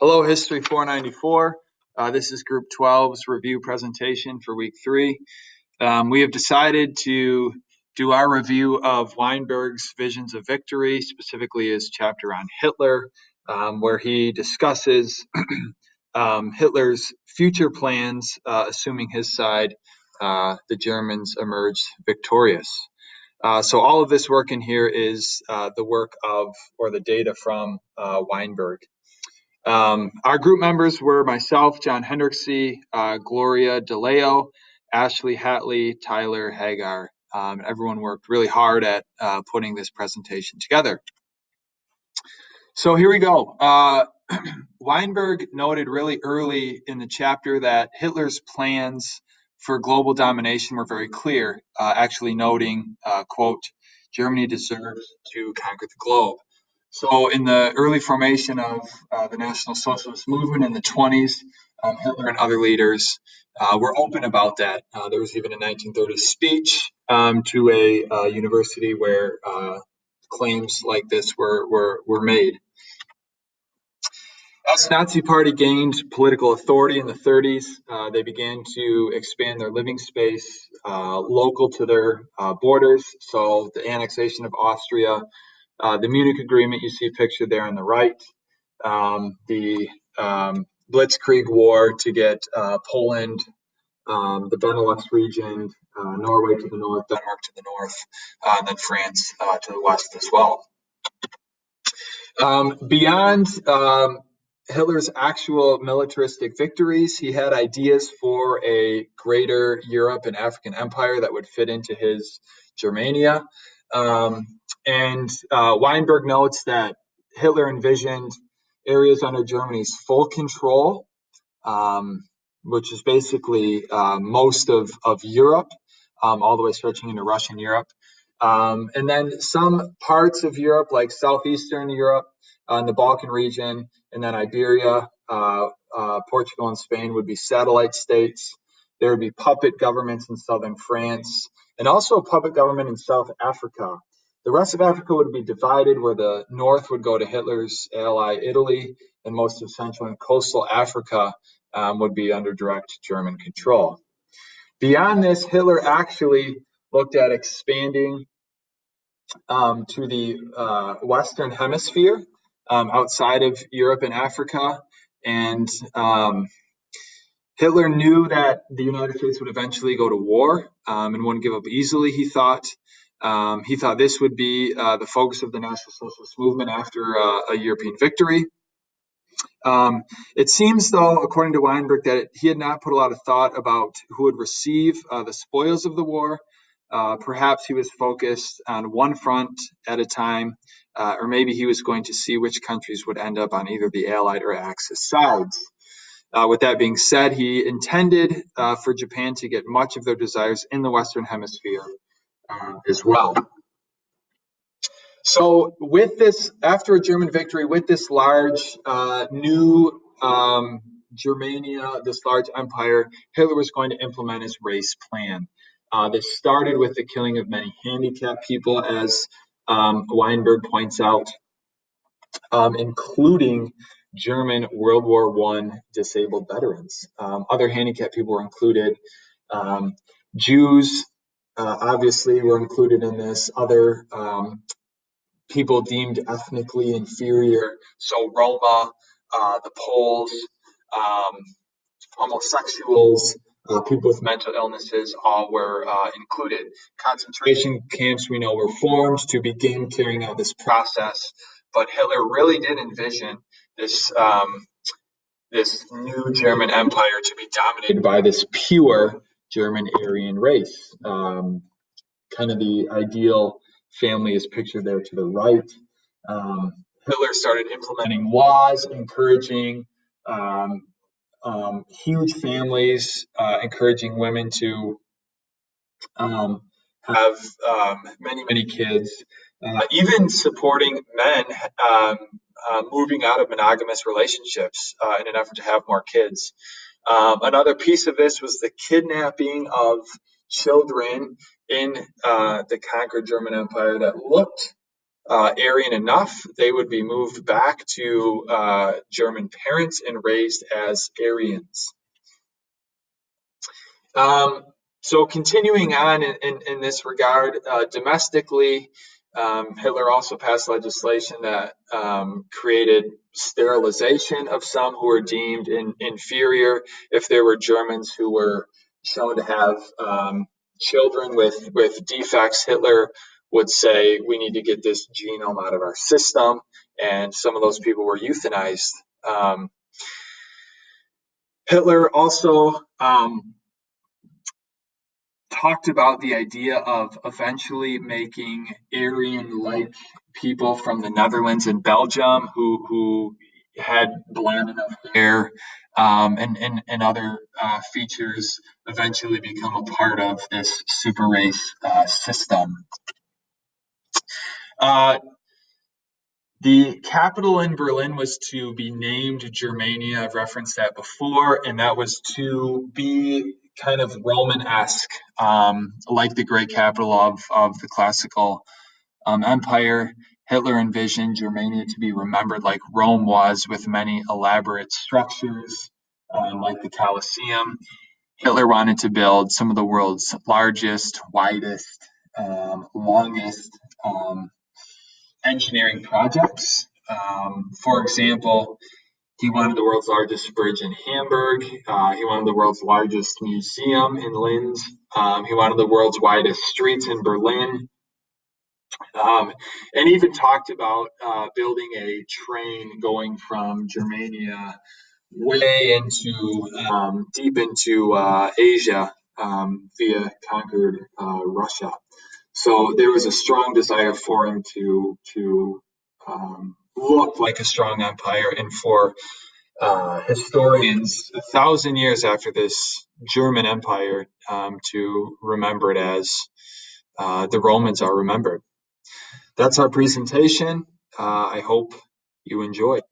Hello, History 494. This is Group 12's review presentation for Week 3. We have decided to do our review of Weinberg's Visions of Victory, specifically his chapter on Hitler, where he discusses Hitler's future plans, assuming his side, the Germans, emerged victorious. So all of this work in here is the work of, or the data from Weinberg. Our group members were myself, John Hendricksey, Gloria DeLeo, Ashley Hatley, Tyler Hagar. Everyone worked really hard at putting this presentation together. So here we go. Weinberg noted really early in the chapter that Hitler's plans for global domination were very clear, actually noting, quote, Germany deserves to conquer the globe. So in the early formation of the National Socialist movement in the 20s, Hitler and other leaders were open about that. There was even a 1930 speech to a university where claims like this were made. As the Nazi Party gained political authority in the 30s, they began to expand their living space local to their borders. So the annexation of Austria, the Munich Agreement, you see a picture there on the right, the Blitzkrieg War to get Poland, the Benelux region, Norway to the north, Denmark to the north, and then France to the west as well. Beyond Hitler's actual militaristic victories, he had ideas for a greater Europe and African empire that would fit into his Germania. And Weinberg notes that Hitler envisioned areas under Germany's full control, which is basically most of Europe, all the way stretching into Russian Europe. And then some parts of Europe, like southeastern Europe, in the Balkan region, and then Iberia, Portugal and Spain would be satellite states. There would be puppet governments in southern France, and also a puppet government in South Africa. The rest of Africa would be divided, where the north would go to Hitler's ally Italy, and most of central and coastal Africa would be under direct German control. Beyond this, Hitler actually looked at expanding to the Western Hemisphere, outside of Europe and Africa. And Hitler knew that the United States would eventually go to war and wouldn't give up easily, he thought. He thought this would be the focus of the National Socialist movement after a European victory. It seems, though, according to Weinberg, that he had not put a lot of thought about who would receive the spoils of the war. Perhaps he was focused on one front at a time, or maybe he was going to see which countries would end up on either the Allied or Axis sides. With that being said, he intended for Japan to get much of their desires in the Western Hemisphere as well. So with this, after a German victory, with this large new Germania, this large empire, Hitler was going to implement his race plan. This started with the killing of many handicapped people, as Weinberg points out, including German World War I disabled veterans. Other handicapped people were included. Jews, obviously, were included in this. Other people deemed ethnically inferior, so Roma, the Poles, homosexuals, people with mental illnesses, all were included. Concentration camps, we know, were formed to begin carrying out this process, but Hitler really did envision this this new German empire to be dominated by this pure German Aryan race. Kind of the ideal family is pictured there to the right. Hitler started implementing laws encouraging huge families, encouraging women to have many kids, even supporting men moving out of monogamous relationships in an effort to have more kids. Another piece of this was the kidnapping of children in the conquered German Empire that looked Aryan enough, they would be moved back to German parents and raised as Aryans. So continuing on in this regard, domestically, Hitler also passed legislation that created sterilization of some who were deemed inferior. If there were Germans who were shown to have children with defects, Hitler would say, we need to get this genome out of our system, and some of those people were euthanized. Hitler also talked about the idea of eventually making Aryan-like people from the Netherlands and Belgium who had blonde enough hair and other features eventually become a part of this super race system. The capital in Berlin was to be named Germania. I've referenced that before, and that was to be kind of Roman-esque, like the great capital of the classical empire. Hitler envisioned Germania to be remembered like Rome was, with many elaborate structures, like the Colosseum. Hitler wanted to build some of the world's largest, widest, longest engineering projects. For example, he wanted the world's largest bridge in Hamburg. He wanted the world's largest museum in Linz. He wanted the world's widest streets in Berlin. And even talked about building a train going from Germania way into deep into Asia via conquered Russia. So there was a strong desire for him to look like a strong empire, and for historians 1,000 years after this German Empire to remember it as the Romans are remembered. That's our presentation. I hope you enjoyed.